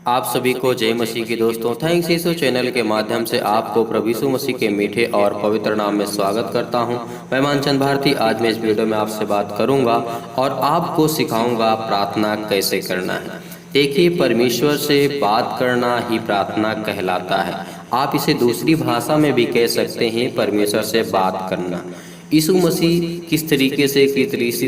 आप सभी को जय मसीह की दोस्तों। थैंक्स यीशु चैनल के माध्यम से आपको प्रभु यीशु मसीह के मीठे और पवित्र नाम में स्वागत करता हूं। मैं मानचंद भारती आज मैं इस वीडियो में आपसे बात करूंगा और आपको सिखाऊंगा प्रार्थना कैसे करना है। देखिए, परमेश्वर से बात करना ही प्रार्थना कहलाता है। आप इसे दूसरी भाषा में भी कह सकते हैं, परमेश्वर से बात करना। यीशु मसीह किस तरीके से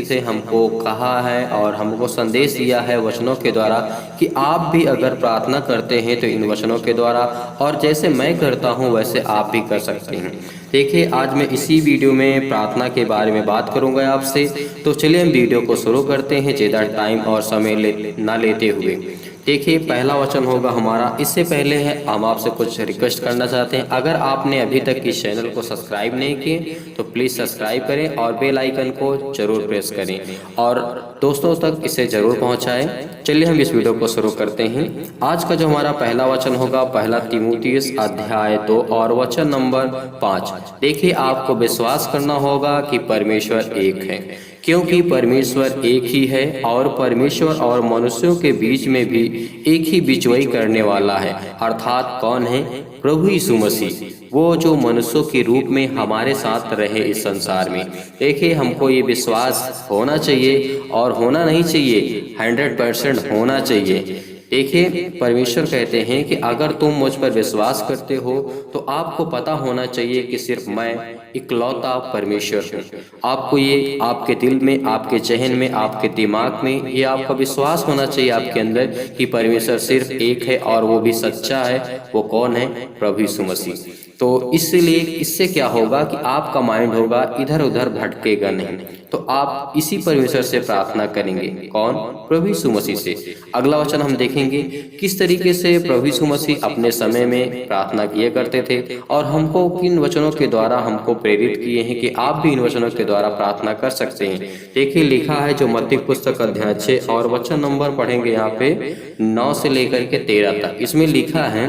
से हमको कहा है और हमको संदेश दिया है वचनों के द्वारा कि आप भी अगर प्रार्थना करते हैं तो इन वचनों के द्वारा, और जैसे मैं करता हूं वैसे आप भी कर सकते हैं। देखिए, आज मैं इसी वीडियो में प्रार्थना के बारे में बात करूंगा आपसे। तो चलिए हम वीडियो को शुरू करते हैं ज़्यादा टाइम और समय ना लेते हुए। देखिए, पहला वचन होगा हमारा। इससे पहले है हम आपसे कुछ रिक्वेस्ट करना चाहते हैं। अगर आपने अभी तक इस चैनल को सब्सक्राइब नहीं किए तो प्लीज़ सब्सक्राइब करें और बेल आइकन को जरूर प्रेस करें और दोस्तों तक इसे जरूर पहुंचाएं। चलिए हम इस वीडियो को शुरू करते हैं। आज का जो हमारा पहला वचन होगा, पहला तीमुथियुस अध्याय 2 और वचन नंबर 5। देखिए, आपको विश्वास करना होगा कि परमेश्वर एक है, क्योंकि परमेश्वर एक ही है और परमेश्वर और मनुष्यों के बीच में भी एक ही बिचवाई करने वाला है। अर्थात कौन है? प्रभु यीशु मसीह, वो जो मनुष्यों के रूप में हमारे साथ रहे इस संसार में। देखिए, हमको ये विश्वास होना चाहिए और होना नहीं चाहिए, 100% होना चाहिए। देखिए, परमेश्वर कहते हैं कि अगर तुम मुझ पर विश्वास करते हो तो आपको पता होना चाहिए कि सिर्फ मैं इकलौता परमेश्वर हूँ। आपको ये आपके दिल में, आपके जहन में, आपके दिमाग में ये आपका विश्वास होना चाहिए आपके अंदर कि परमेश्वर सिर्फ एक है और वो भी सच्चा है। वो कौन है? प्रभु यीशु मसीह। तो इसलिए इससे क्या होगा कि आपका माइंड होगा इधर उधर भटकेगा नहीं। तो आप इसी परमेश्वर से प्रार्थना करेंगे। कौन? प्रभु यीशु मसीह से। अगला वचन हम देखेंगे किस तरीके से प्रभु यीशु मसीह अपने समय में प्रार्थना किया करते थे और हमको किन वचनों के द्वारा हमको प्रेरित किए हैं कि आप भी इन वचनों के द्वारा प्रार्थना कर सकते हैं। देखिए, लिखा है जो मत्ती पुस्तक अध्याय 6 और वचन नंबर पढ़ेंगे यहाँ पे 9 से लेकर के 13 तक। इसमें लिखा है,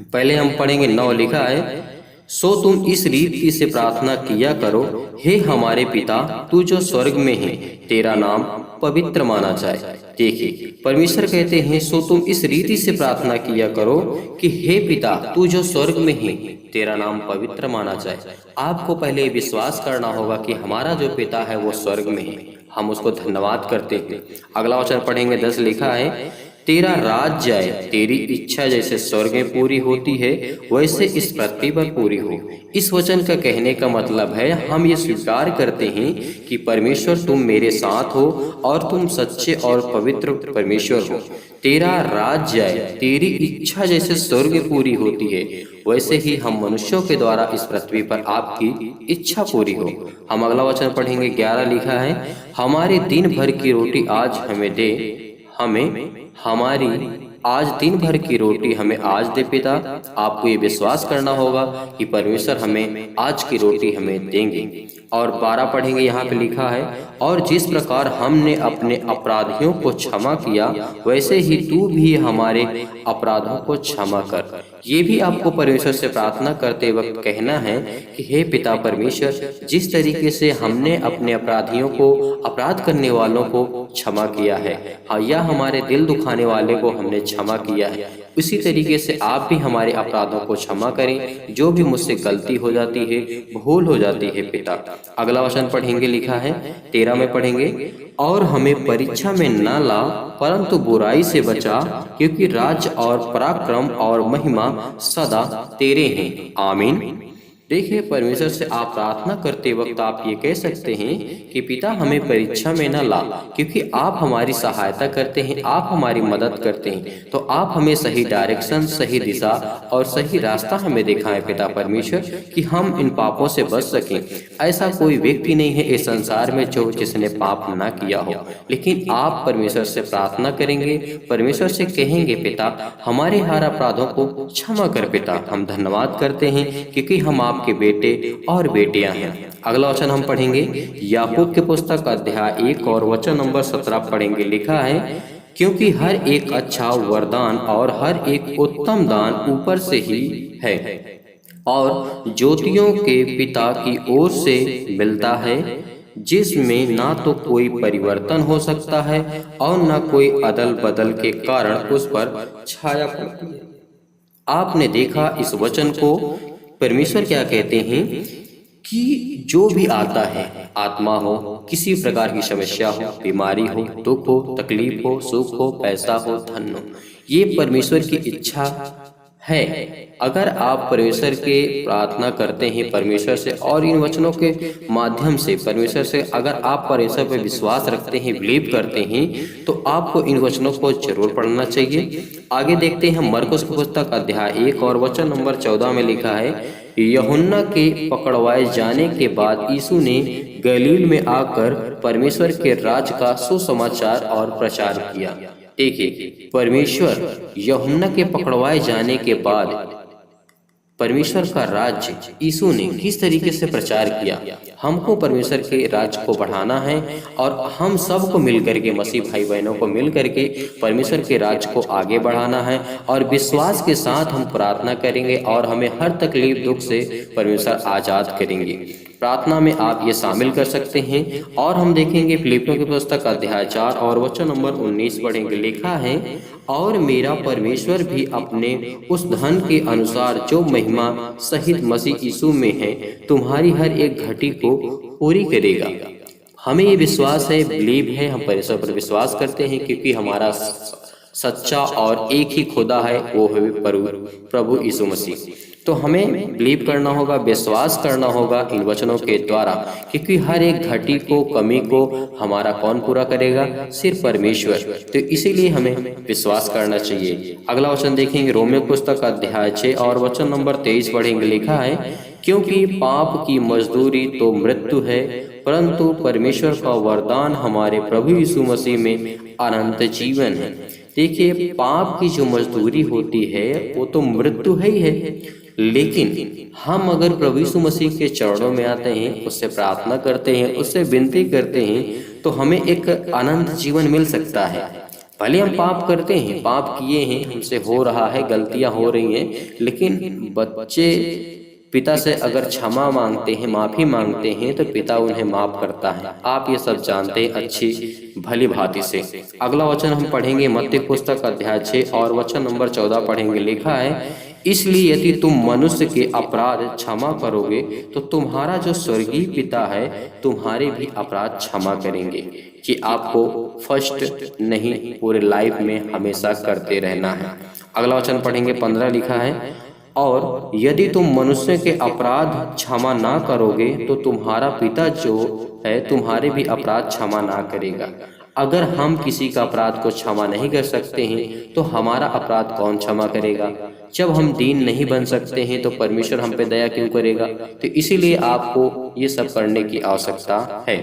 पहले हम पढ़ेंगे 9। लिखा है, सो तुम इस रीति से प्रार्थना किया करो, हे हमारे पिता तू जो स्वर्ग में है, तेरा नाम पवित्र माना जाए। देखिए, परमेश्वर कहते हैं सो तुम इस रीति से प्रार्थना किया करो कि हे पिता तू जो स्वर्ग में है, तेरा नाम पवित्र माना जाए। आपको पहले विश्वास करना होगा कि हमारा जो पिता है वो स्वर्ग में है, हम उसको धन्यवाद करते हैं। अगला वचन पढ़ेंगे 10। लिखा है, तेरा राज जाए, तेरी इच्छा जैसे स्वर्ग में पूरी होती है वैसे इस पृथ्वी पर पूरी हो। इस वचन का कहने का मतलब है हम ये स्वीकार करते हैं कि परमेश्वर तुम मेरे साथ हो और तुम सच्चे और पवित्र परमेश्वर हो। तेरा राज जाए, तेरी इच्छा जैसे स्वर्ग में पूरी होती है वैसे ही हम मनुष्यों के द्वारा इस पृथ्वी पर आपकी इच्छा पूरी हो। हम अगला वचन पढ़ेंगे 11। लिखा है, हमारे दिन भर की रोटी आज हमें दे, हमें हमारी आज दिन भर की रोटी हमें आज दे पिता। आपको ये विश्वास करना होगा कि परमेश्वर हमें आज की रोटी हमें देंगे। और 12 पढ़ेंगे, यहाँ पे लिखा है, और जिस प्रकार हमने अपने अपराधियों को क्षमा किया वैसे ही तू भी हमारे अपराधों को क्षमा कर। ये भी आपको परमेश्वर से प्रार्थना करते वक्त कहना है कि हे पिता परमेश्वर, जिस तरीके से हमने अपने अपराधियों को, अपराध करने वालों को क्षमा किया है, हाँ, या हमारे दिल दुखाने वाले को हमने क्षमा किया है, उसी तरीके से आप भी हमारे अपराधों को क्षमा करें। जो भी मुझसे गलती हो जाती है, भूल हो जाती है पिता। अगला वचन पढ़ेंगे, लिखा है 13 में पढ़ेंगे, और हमें परीक्षा में न ला परंतु बुराई से बचा, क्योंकि राज्य और पराक्रम और महिमा सदा तेरे हैं। आमीन। देखिए, परमेश्वर से आप प्रार्थना करते वक्त आप ये कह सकते हैं कि पिता हमें परीक्षा में न ला, क्योंकि आप हमारी सहायता करते हैं, आप हमारी मदद करते हैं। तो आप हमें सही डायरेक्शन, सही दिशा और सही रास्ता हमें दिखाएं पिता परमेश्वर, कि हम इन पापों से बच सकें। ऐसा कोई व्यक्ति नहीं है इस संसार में जो जिसने पाप ना किया हो, लेकिन आप परमेश्वर से प्रार्थना करेंगे, परमेश्वर से कहेंगे पिता हमारे हर अपराधों को क्षमा कर पिता। हम धन्यवाद करते हैं क्योंकि हम आपके बेटे और बेटियां हैं। अगला वचन हम पढ़ेंगे याकूब की पुस्तक अध्याय 1 और वचन नंबर 17 पढ़ेंगे। लिखा है, क्योंकि हर एक अच्छा वरदान और हर एक उत्तम दान ऊपर से ही है और ज्योतियों के पिता की ओर से मिलता है, जिसमें ना तो कोई परिवर्तन हो सकता है और ना कोई अदल बदल के कारण उस पर छाया पड़ती है। आपने देखा इस वचन को, परमेश्वर क्या कहते हैं कि जो भी आता है, आत्मा हो, किसी प्रकार की समस्या हो, बीमारी हो, दुख हो, तकलीफ हो, सुख हो, पैसा हो, धन हो, ये परमेश्वर की इच्छा है। अगर आप परमेश्वर के प्रार्थना करते हैं परमेश्वर से और इन वचनों के माध्यम से परमेश्वर से अगर आप परमेश्वर पर विश्वास रखते हैं, बिलीव करते हैं, तो आपको इन वचनों को जरूर पढ़ना चाहिए। आगे देखते हैं मरकुस की पुस्तक अध्याय 1 और वचन नंबर 14 में लिखा है, यूहन्ना के पकड़वाए जाने के बाद यीशु ने गलील में आकर परमेश्वर के राज का सुसमाचार और प्रचार किया। देखिए, परमेश्वर यूहन्ना के पकड़वाए जाने के बाद परमेश्वर का राज्य यीशु ने किस तरीके से प्रचार किया। हमको परमेश्वर के राज्य को बढ़ाना है और हम सबको मिलकर के, मसीह भाई बहनों को मिलकर के परमेश्वर के राज्य को आगे बढ़ाना है और विश्वास के साथ हम प्रार्थना करेंगे और हमें हर तकलीफ दुख से परमेश्वर आजाद करेंगे। प्रार्थना में आप ये शामिल कर सकते हैं और हम देखेंगे फिलिपियों की पुस्तक अध्याय 4 और वचन नंबर 19 पढ़ेंगे। लिखा है, और मेरा परमेश्वर भी अपने उस धन के अनुसार जो महिमा सहित मसीह यीशु में है तुम्हारी हर एक घटी को पूरी करेगा। हमें ये विश्वास है, बिलीव है, हम परमेश्वर पर विश्वास करते हैं क्योंकि हमारा सच्चा और एक ही खुदा है, वो है प्रभु यीशु मसीह। तो हमें बिलीव करना होगा, विश्वास करना होगा इन वचनों के द्वारा, क्योंकि हर एक घटी को, कमी को हमारा कौन पूरा करेगा? सिर्फ परमेश्वर। तो इसीलिए हमें विश्वास करना चाहिए। अगला वचन देखेंगे रोमियो पुस्तक अध्याय 6 और वचन नंबर 23 पढ़ेंगे। लिखा है, क्योंकि पाप की मजदूरी तो मृत्यु है, परंतु परमेश्वर का वरदान हमारे प्रभु यीशु मसीह में अनंत जीवन है। देखिए, पाप की जो मजदूरी होती है वो तो मृत्यु है ही है, लेकिन हम अगर प्रभु यीशु मसीह के चरणों में आते हैं, उससे प्रार्थना करते हैं, उससे विनती करते हैं, तो हमें एक अनंत जीवन मिल सकता है। भले हम पाप करते हैं, पाप किए हैं, हमसे हो रहा है, गलतियां हो रही हैं, लेकिन बच्चे पिता से अगर क्षमा मांगते हैं, माफी मांगते हैं, तो पिता उन्हें माफ करता है। आप ये सब जानते हैं अच्छी भली भांति से। अगला वचन हम पढ़ेंगे मत्ती पुस्तक अध्याय 6 और वचन नंबर 14 पढ़ेंगे। लिखा है, इसलिए यदि तुम मनुष्य के अपराध क्षमा करोगे तो तुम्हारा जो स्वर्गीय पिता है तुम्हारे भी अपराध क्षमा करेंगे। कि आपको फर्स्ट नहीं, पूरे लाइफ में हमेशा करते रहना है। अगला वचन पढ़ेंगे 15। लिखा है, और यदि तुम मनुष्य के अपराध क्षमा ना करोगे तो तुम्हारा पिता जो है तुम्हारे भी अपराध क्षमा ना करेगा। अगर हम किसी का अपराध को क्षमा नहीं कर सकते हैं तो हमारा अपराध कौन क्षमा करेगा? जब हम दीन नहीं बन सकते हैं तो परमेश्वर हम पे दया क्यों करेगा? तो इसीलिए आपको ये सब करने की आवश्यकता है।